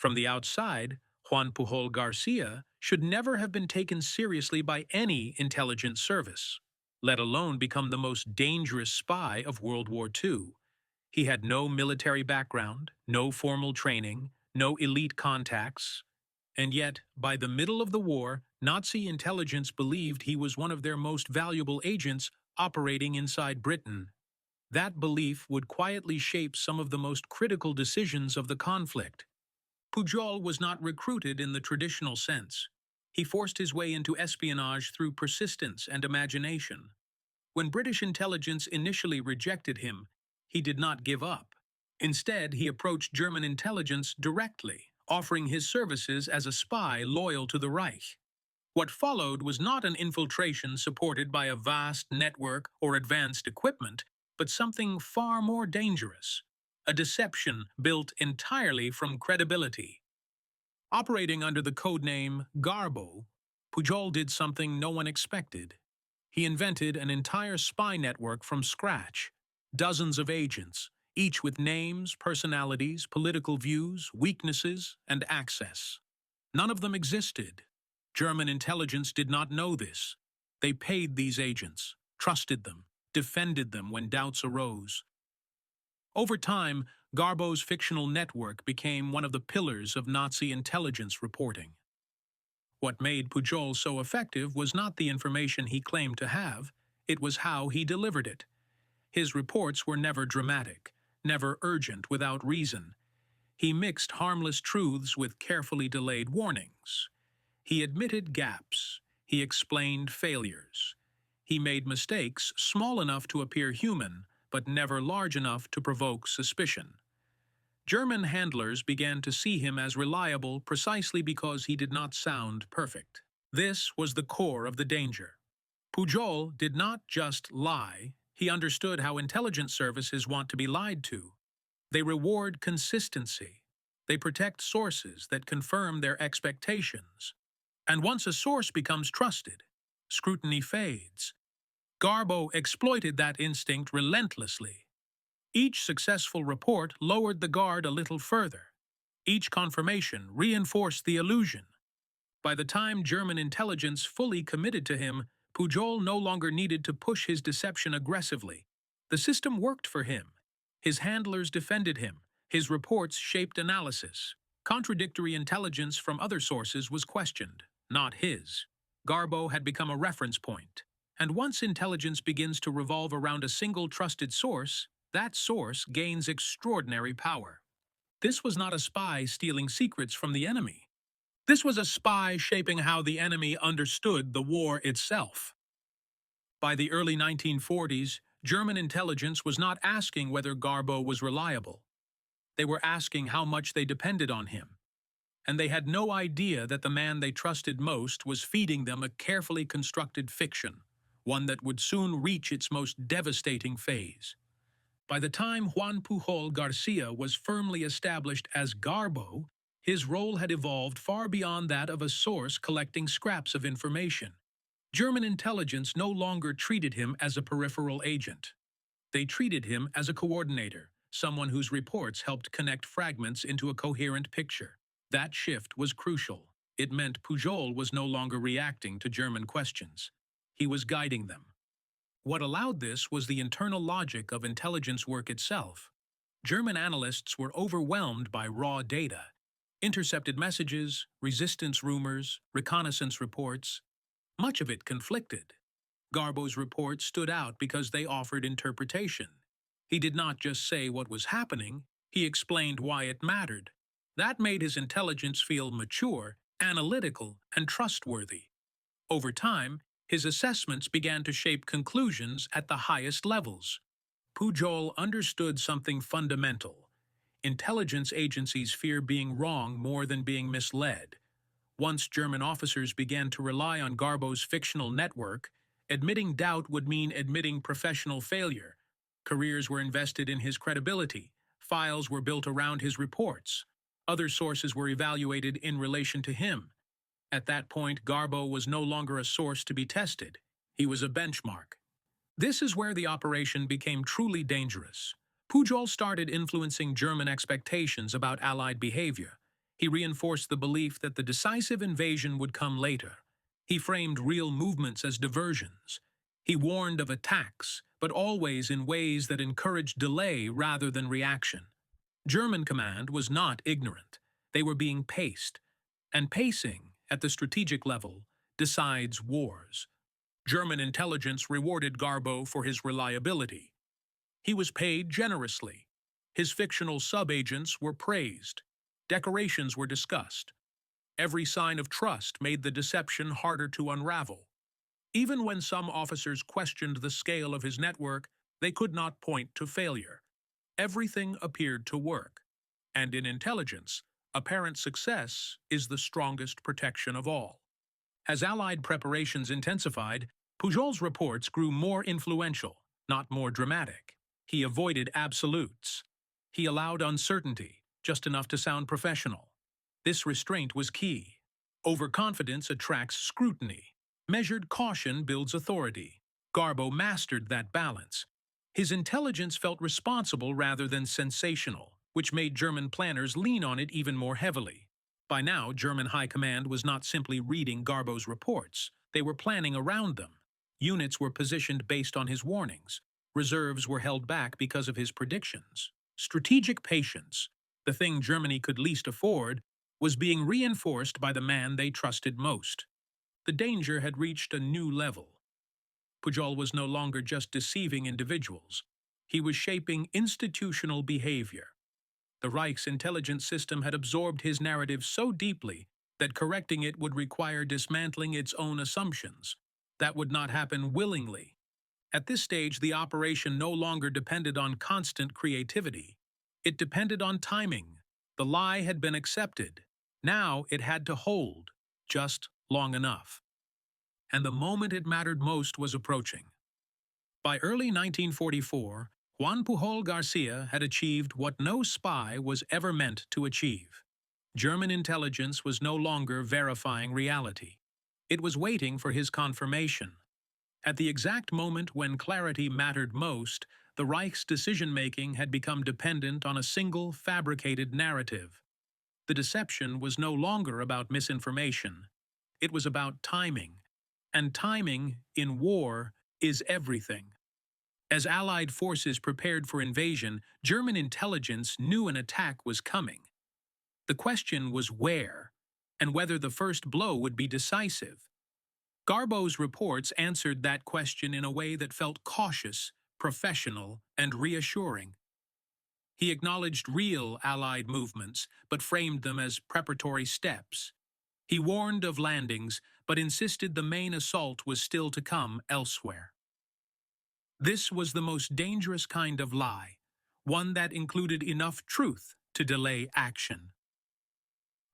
From the outside, Juan Pujol García should never have been taken seriously by any intelligence service, let alone become the most dangerous spy of World War II. He had no military background, no formal training, no elite contacts, and yet, by the middle of the war, Nazi intelligence believed he was one of their most valuable agents operating inside Britain. That belief would quietly shape some of the most critical decisions of the conflict. Pujol was not recruited in the traditional sense. He forced his way into espionage through persistence and imagination. When British intelligence initially rejected him, he did not give up. Instead, he approached German intelligence directly, offering his services as a spy loyal to the Reich. What followed was not an infiltration supported by a vast network or advanced equipment, but something far more dangerous: a deception built entirely from credibility. Operating under the codename Garbo, Pujol did something no one expected. He invented an entire spy network from scratch, dozens of agents, each with names, personalities, political views, weaknesses, and access. None of them existed. German intelligence did not know this. They paid these agents, trusted them, defended them when doubts arose. Over time, Garbo's fictional network became one of the pillars of Nazi intelligence reporting. What made Pujol so effective was not the information he claimed to have, it was how he delivered it. His reports were never dramatic, never urgent without reason. He mixed harmless truths with carefully delayed warnings. He admitted gaps. He explained failures. He made mistakes small enough to appear human, but never large enough to provoke suspicion. German handlers began to see him as reliable precisely because he did not sound perfect. This was the core of the danger. Pujol did not just lie, he understood how intelligence services want to be lied to. They reward consistency. They protect sources that confirm their expectations. And once a source becomes trusted, scrutiny fades. Garbo exploited that instinct relentlessly. Each successful report lowered the guard a little further. Each confirmation reinforced the illusion. By the time German intelligence fully committed to him, Pujol no longer needed to push his deception aggressively. The system worked for him. His handlers defended him. His reports shaped analysis. Contradictory intelligence from other sources was questioned, not his. Garbo had become a reference point. And once intelligence begins to revolve around a single trusted source, that source gains extraordinary power. This was not a spy stealing secrets from the enemy. This was a spy shaping how the enemy understood the war itself. By the early 1940s, German intelligence was not asking whether Garbo was reliable. They were asking how much they depended on him. And they had no idea that the man they trusted most was feeding them a carefully constructed fiction, one that would soon reach its most devastating phase. By the time Juan Pujol García was firmly established as Garbo, his role had evolved far beyond that of a source collecting scraps of information. German intelligence no longer treated him as a peripheral agent. They treated him as a coordinator, someone whose reports helped connect fragments into a coherent picture. That shift was crucial. It meant Pujol was no longer reacting to German questions. He was guiding them. What allowed this was the internal logic of intelligence work itself. German analysts were overwhelmed by raw data: intercepted messages, resistance rumors, reconnaissance reports. Much of it conflicted. Garbo's reports stood out because they offered interpretation. He did not just say what was happening, he explained why it mattered. That made his intelligence feel mature, analytical, and trustworthy. Over time, his assessments began to shape conclusions at the highest levels. Pujol understood something fundamental. Intelligence agencies fear being wrong more than being misled. Once German officers began to rely on Garbo's fictional network, admitting doubt would mean admitting professional failure. Careers were invested in his credibility. Files were built around his reports. Other sources were evaluated in relation to him. At that point, Garbo was no longer a source to be tested. He was a benchmark. This is where the operation became truly dangerous. Pujol started influencing German expectations about Allied behavior. He reinforced the belief that the decisive invasion would come later. He framed real movements as diversions. He warned of attacks, but always in ways that encouraged delay rather than reaction. German command was not ignorant. They were being paced. And pacing, at the strategic level, decides wars. German intelligence rewarded Garbo for his reliability. He was paid generously. His fictional sub-agents were praised. Decorations were discussed. Every sign of trust made the deception harder to unravel. Even when some officers questioned the scale of his network, they could not point to failure. Everything appeared to work. And in intelligence, apparent success is the strongest protection of all. As Allied preparations intensified, Pujol's reports grew more influential, not more dramatic. He avoided absolutes. He allowed uncertainty, just enough to sound professional. This restraint was key. Overconfidence attracts scrutiny. Measured caution builds authority. Garbo mastered that balance. His intelligence felt responsible rather than sensational, which made German planners lean on it even more heavily. By now, German high command was not simply reading Garbo's reports. They were planning around them. Units were positioned based on his warnings. Reserves were held back because of his predictions. Strategic patience, the thing Germany could least afford, was being reinforced by the man they trusted most. The danger had reached a new level. Pujol was no longer just deceiving individuals. He was shaping institutional behavior. The Reich's intelligence system had absorbed his narrative so deeply that correcting it would require dismantling its own assumptions. That would not happen willingly. At this stage, the operation no longer depended on constant creativity. It depended on timing. The lie had been accepted. Now it had to hold, just long enough. And the moment it mattered most was approaching. By early 1944, Juan Pujol García had achieved what no spy was ever meant to achieve. German intelligence was no longer verifying reality. It was waiting for his confirmation. At the exact moment when clarity mattered most, the Reich's decision-making had become dependent on a single fabricated narrative. The deception was no longer about misinformation. It was about timing. And timing, in war, is everything. As Allied forces prepared for invasion, German intelligence knew an attack was coming. The question was where, and whether the first blow would be decisive. Garbo's reports answered that question in a way that felt cautious, professional, and reassuring. He acknowledged real Allied movements, but framed them as preparatory steps. He warned of landings, but insisted the main assault was still to come elsewhere. This was the most dangerous kind of lie, one that included enough truth to delay action.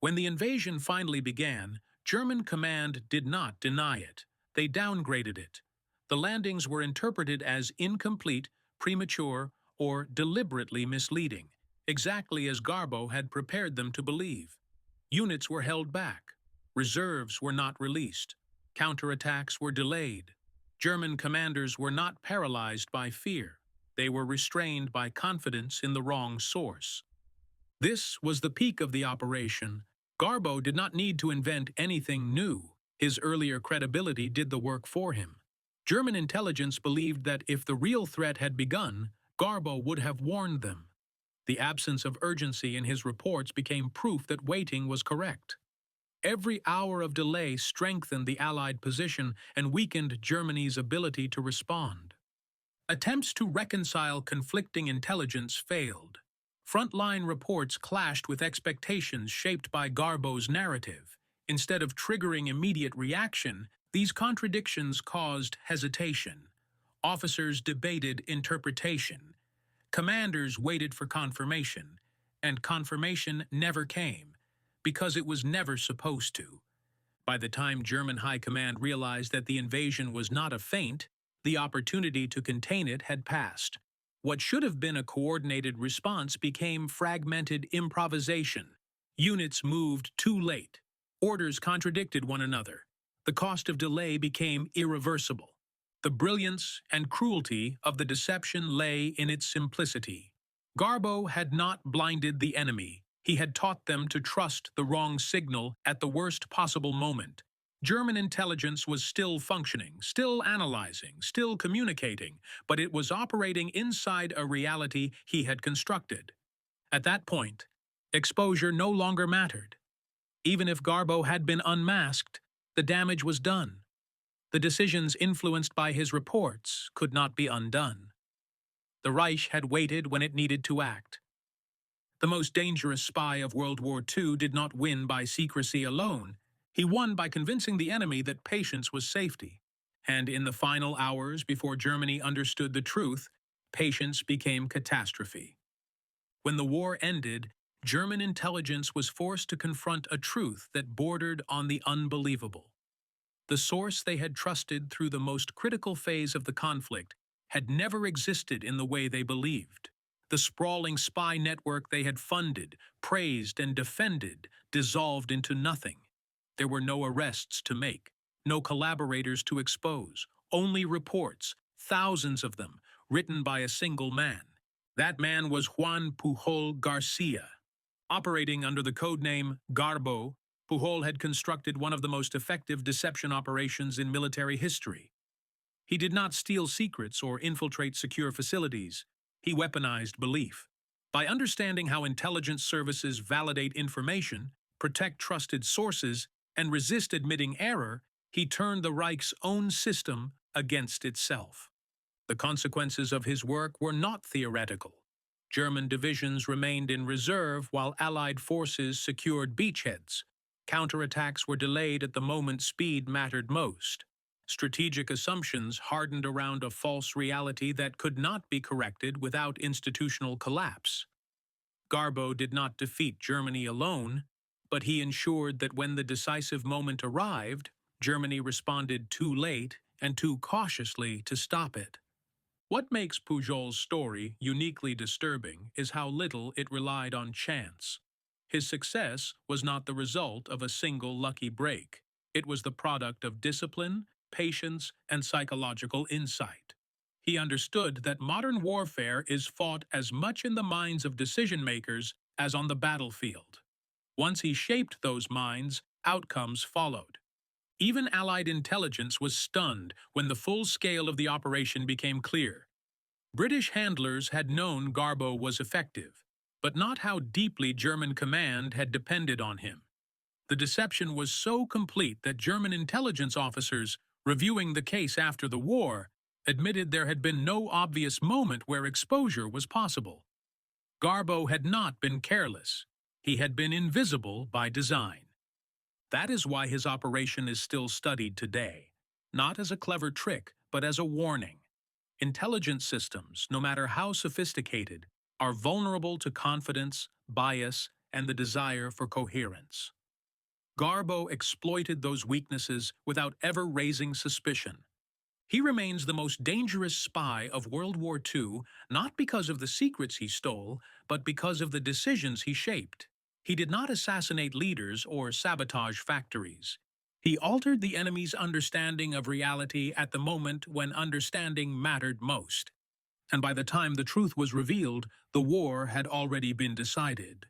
When the invasion finally began, German command did not deny it. They downgraded it. The landings were interpreted as incomplete, premature, or deliberately misleading, exactly as Garbo had prepared them to believe. Units were held back. Reserves were not released. Counterattacks were delayed. German commanders were not paralyzed by fear. They were restrained by confidence in the wrong source. This was the peak of the operation. Garbo did not need to invent anything new. His earlier credibility did the work for him. German intelligence believed that if the real threat had begun, Garbo would have warned them. The absence of urgency in his reports became proof that waiting was correct. Every hour of delay strengthened the Allied position and weakened Germany's ability to respond. Attempts to reconcile conflicting intelligence failed. Frontline reports clashed with expectations shaped by Garbo's narrative. Instead of triggering immediate reaction, these contradictions caused hesitation. Officers debated interpretation. Commanders waited for confirmation, and confirmation never came, because it was never supposed to. By the time German high command realized that the invasion was not a feint, the opportunity to contain it had passed. What should have been a coordinated response became fragmented improvisation. Units moved too late. Orders contradicted one another. The cost of delay became irreversible. The brilliance and cruelty of the deception lay in its simplicity. Garbo had not blinded the enemy. He had taught them to trust the wrong signal at the worst possible moment. German intelligence was still functioning, still analyzing, still communicating, but it was operating inside a reality he had constructed. At that point, exposure no longer mattered. Even if Garbo had been unmasked, the damage was done. The decisions influenced by his reports could not be undone. The Reich had waited when it needed to act. The most dangerous spy of World War II did not win by secrecy alone. He won by convincing the enemy that patience was safety. And in the final hours before Germany understood the truth, patience became catastrophe. When the war ended, German intelligence was forced to confront a truth that bordered on the unbelievable. The source they had trusted through the most critical phase of the conflict had never existed in the way they believed. The sprawling spy network they had funded, praised, and defended dissolved into nothing. There were no arrests to make, no collaborators to expose, only reports, thousands of them, written by a single man. That man was Juan Pujol García. Operating under the codename Garbo, Pujol had constructed one of the most effective deception operations in military history. He did not steal secrets or infiltrate secure facilities. He weaponized belief. By understanding how intelligence services validate information, protect trusted sources, and resist admitting error, he turned the Reich's own system against itself. The consequences of his work were not theoretical. German divisions remained in reserve while Allied forces secured beachheads. Counterattacks were delayed at the moment speed mattered most. Strategic assumptions hardened around a false reality that could not be corrected without institutional collapse. Garbo did not defeat Germany alone, but he ensured that when the decisive moment arrived, Germany responded too late and too cautiously to stop it. What makes Pujol's story uniquely disturbing is how little it relied on chance. His success was not the result of a single lucky break. It was the product of discipline, patience, and psychological insight. He understood that modern warfare is fought as much in the minds of decision-makers as on the battlefield. Once he shaped those minds, outcomes followed. Even Allied intelligence was stunned when the full scale of the operation became clear. British handlers had known Garbo was effective, but not how deeply German command had depended on him. The deception was so complete that German intelligence officers, reviewing the case after the war, admitted there had been no obvious moment where exposure was possible. Garbo had not been careless. He had been invisible by design. That is why his operation is still studied today, not as a clever trick, but as a warning. Intelligence systems, no matter how sophisticated, are vulnerable to confidence, bias, and the desire for coherence. Garbo exploited those weaknesses without ever raising suspicion. He remains the most dangerous spy of World War II, not because of the secrets he stole, but because of the decisions he shaped. He did not assassinate leaders or sabotage factories. He altered the enemy's understanding of reality at the moment when understanding mattered most. And by the time the truth was revealed, the war had already been decided.